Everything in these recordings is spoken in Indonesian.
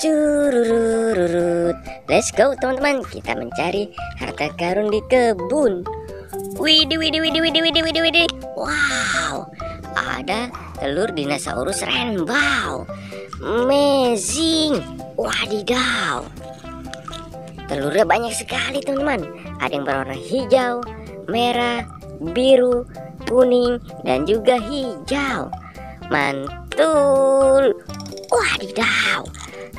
Cururururut. Let's go teman-teman, kita mencari harta karun di kebun. Widih, widih, widih, widih, widih, widih, widih. Wow, ada telur dinosaurus rainbow. Amazing. Wadidaw, telurnya banyak sekali teman-teman. Ada yang berwarna hijau, merah, biru, kuning, dan juga hijau. Mantul. Wadidaw,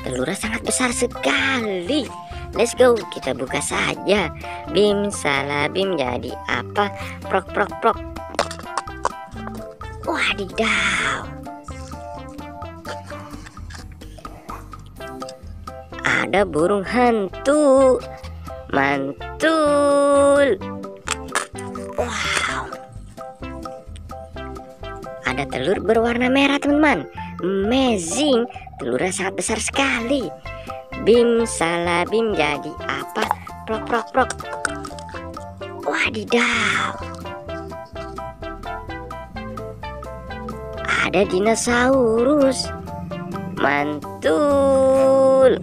telurnya sangat besar sekali. Let's go, kita buka saja. Bim salabim, jadi apa? Prok prok prok. Wadidaw, ada burung hantu. Mantul. Wow, ada telur berwarna merah teman-teman. Amazing, telurnya sangat besar sekali. Bim salabim, jadi apa? Prok prok prok. Wadidaw, ada dinosaurus. Mantul.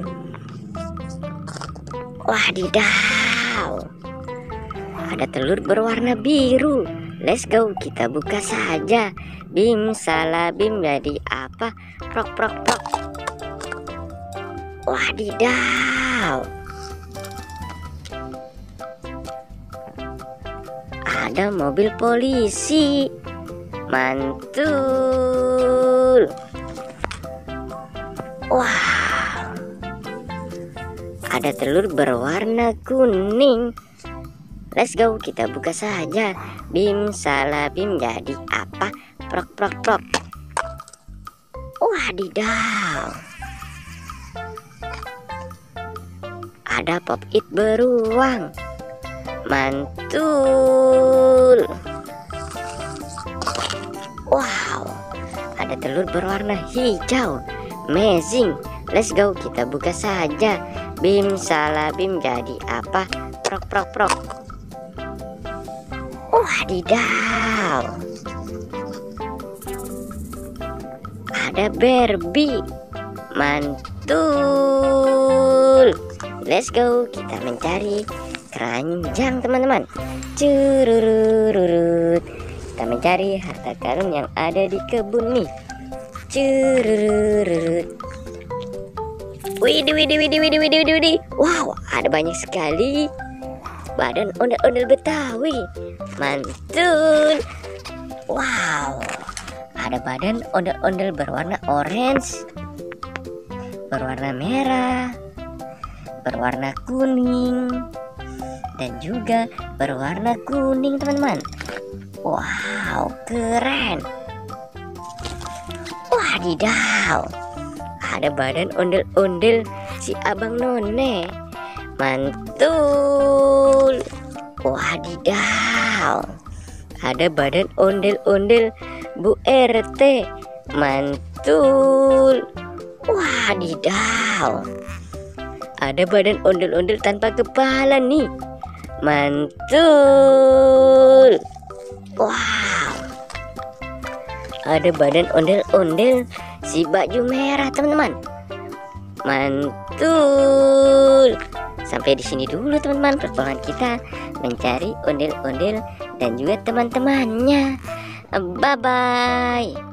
Wadidaw, ada telur berwarna biru. Let's go, kita buka saja. Bim salabim, jadi apa? Prok prok prok. Wadidaw, ada mobil polisi. Mantul. Wow, ada telur berwarna kuning. Let's go, kita buka saja. Bim salabim, jadi apa? Prok prok prok. Wadidaw, ada pop it beruang. Mantul. Wow, ada telur berwarna hijau. Amazing. Let's go, kita buka saja. Bim salabim, jadi apa? Prok prok prok. Wadidaw, ada Barbie. Mantul. Let's go, kita mencari keranjang teman-teman. Cururururut. Kita mencari harta karun yang ada di kebun nih. Cururururut. Widih, widih, widih, widih, widih, widih, widih. Wow, ada banyak sekali badan ondel-ondel Betawi. Mantul. Wow, ada badan ondel-ondel berwarna orange, berwarna merah, berwarna kuning, dan juga berwarna kuning teman-teman. Wow, keren. Wadidaw, ada badan ondel-ondel si Abang None. Mantul. Wadidaw, ada badan ondel-ondel Bu RT. Mantul. Wadidaw, ada badan ondel-ondel tanpa kepala nih. Mantul. Wow, ada badan ondel-ondel si baju merah teman-teman. Mantul. Sampai di sini dulu teman-teman pertolongan kita mencari ondel-ondel dan juga teman-temannya. Bye bye.